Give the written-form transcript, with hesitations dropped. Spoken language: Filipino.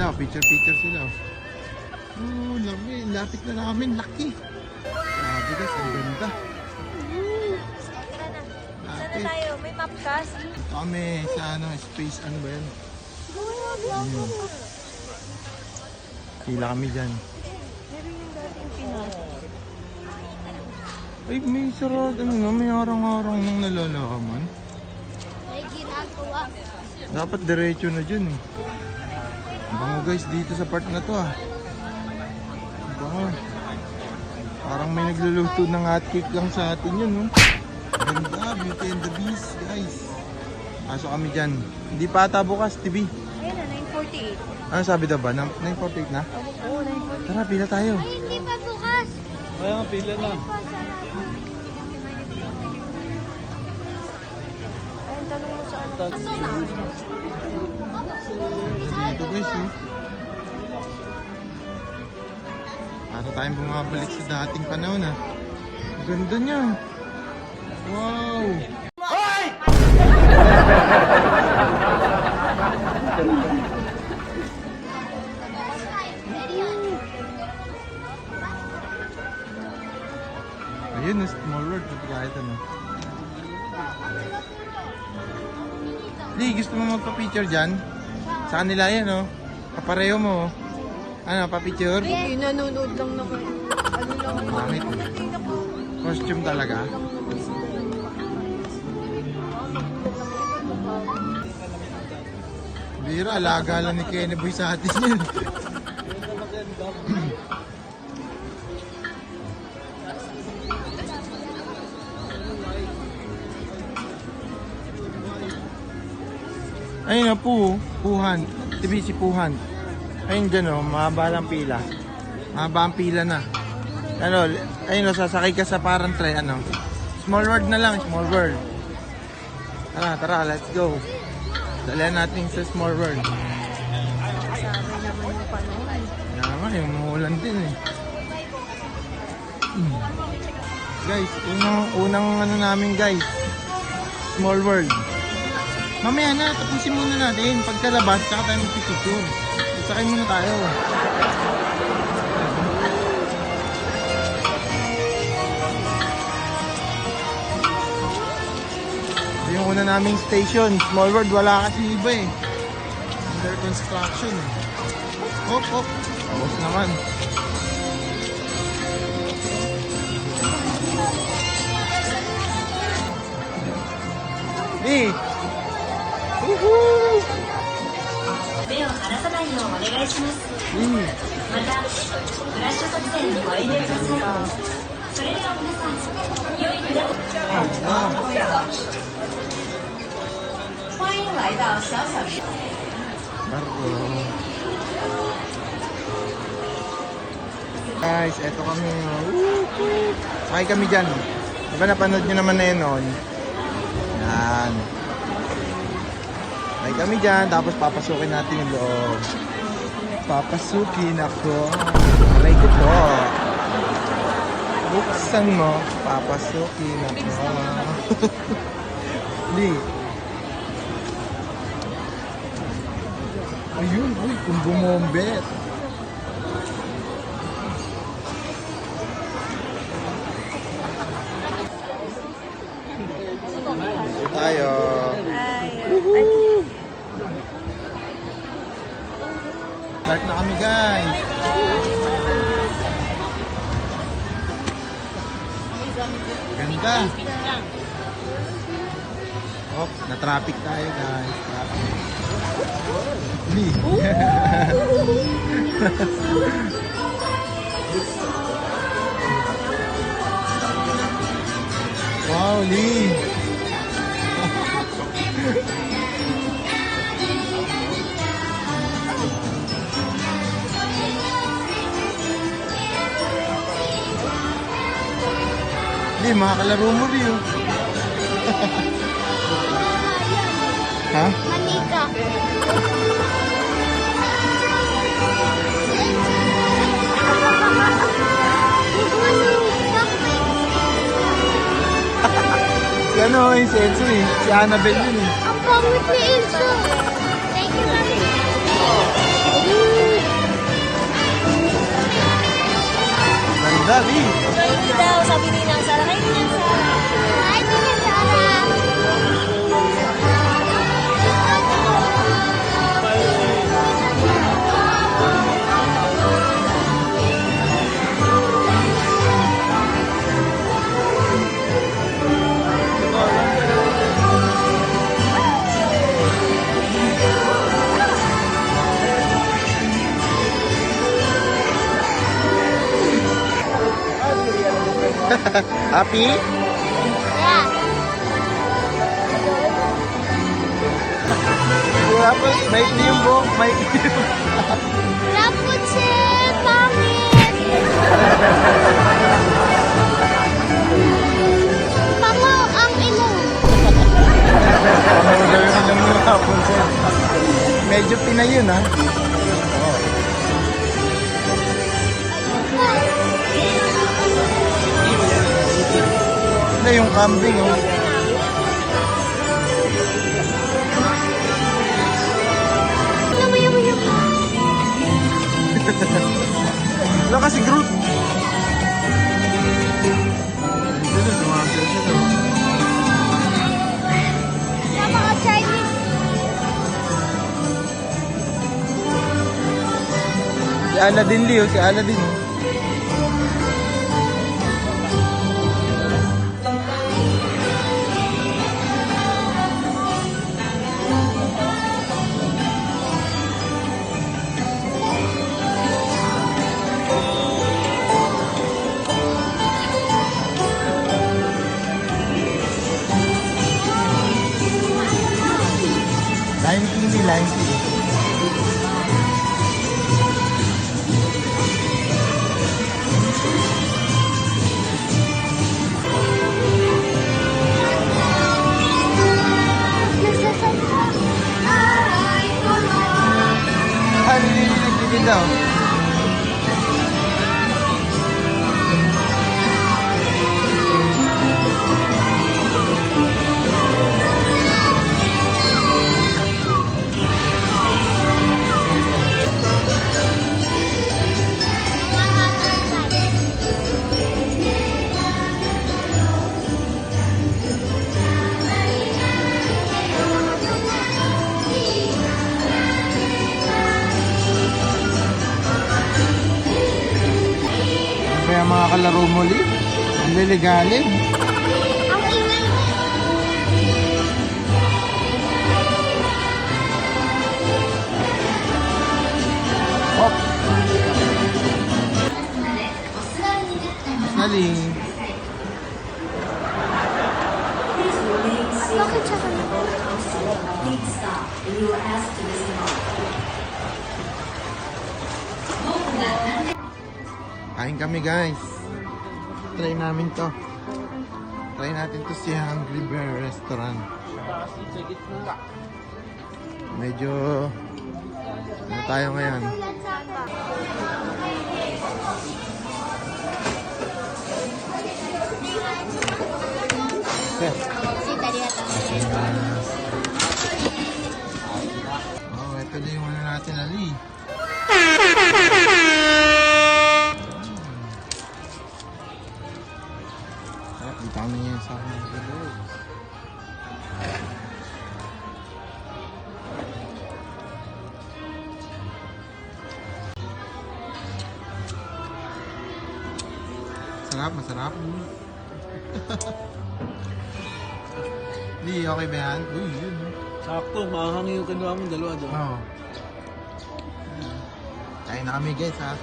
Ayan, picture sila. Oh, lapit na namin. Laki. Grabe guys, ang ganda. Saan na tayo? May map cast? Kami sa space, ano ba yan? Pila kami dyan. Meron yung dating Pinas. Ay, may sarado nga, may arang-arang nang nalalaman. May ginagawa. Dapat diretso na dyan eh. Bango guys dito sa part na to ah. Bango. Parang may nagluluto ng hotcake lang sa atin yun, no? Ganda, Beauty and the Beast, guys. Pasok kami dyan. Hindi pa ata bukas, TV. Ayun na, 9:48. Ano sabi daw ba? 9:48 na? Oo, 9:48. Tara, pila tayo. Ay, hindi pa bukas. Kaya nga, pila na. Ayun, tanong mo sa ano. Kaso na. Dito guys, eh. Para tayong bumabalik sa dating panahon, ah. Ganda niya. Wow! Hoy! Ayun, small world. Kahit ano. Di, gusto mo magpa-picture dyan? Sa kanila yan, oh. Kapareho mo, oh. Ano, pa-picture? Hindi, nanonood lang naman. Ano lang. Bakit? Costume talaga? Bira, alaga lang ni Kenny Boy sa atin yun. Ayun na po, Puhan. TV si Puhan. Ayun dyan o, mahaba lang pila. Mahaba ang pila na. Ano, ayun o, sasakay ka sa parang tray, ano. Small world na lang, small world. Tara, let's go. Dalihan natin sa small world. Sabi naman yung panahon. Kaya naman, yung umuulan din eh. Guys, unang ano namin guys. Small world. Mamaya na, tapusin muna natin. Pagkalabas, saka tayo magpipicture. Sakay muna tayo. Yung una naming station, Small World, wala kasi iba eh. Under construction eh. Hop. Tapos naman. Eh! Woohoo! 目を離さないようお願いします。また、フラッシュ撮影にご遠慮ください。それでは皆さん、良い夜を。欢迎来到小小世。 Barko. Guys, eto kami. Sakay kami dyan. Diba napanood nyo naman na yun noon? Yan. Sakay kami dyan, tapos papasukin natin yung loob. Papasukin ako. Aray ko po. Buksan mo, papasukin ako. Di. Ayun, uy, kung bumombet. Tayo. Start na kami guys. Ganda. Oh, na-traffic tayo guys. Traffic. Wow, Lee. Lee, mga kalaro mo, Lee. Ha? Manika. Si ano, si Enzo eh. Si Annabelle yun eh. Ang pangit ni Elsa. Thank you, Mami. Dali. Kainin daw, sabi ni Nang Sara. Kainin Nang Sara. Ay, Nang Sara. Happy? Yeah. Tapos, maikli yung buhok. Maikli yung Rapunzel, pangit! Pango ang ilong. Ang gawin mo lang yung Rapunzel. Medyo Pinay yun, ha? Ano yung kambing, oh? Wala kasi Groot. Dito na, tumagal siya daw. Napaka-Chinese. Si Aladdin, Leo. Si Aladdin, oh. Lion King di Lion King. Ano yung nagtitinda, oh? Kaya mga kalaro mo, Lee, ang liligalim. Ang ingay. Hop! Dali. Bakit siya ganun? Please stop. You were asked to listen up. Kain kami, guys. Try namin to. Try natin to si Hungry Bear Restaurant. Medyo ano tayo ngayon? Okay. Oh, ito na yung ano natin, Ali. Dito kami ngayon sa akin sa loob. Masarap, masarap. Di, okay ba yan? Uy, yun. Sakto, makakangin yung kinuha mong dalawa doon. Oo. Kain na kami, guys, ha?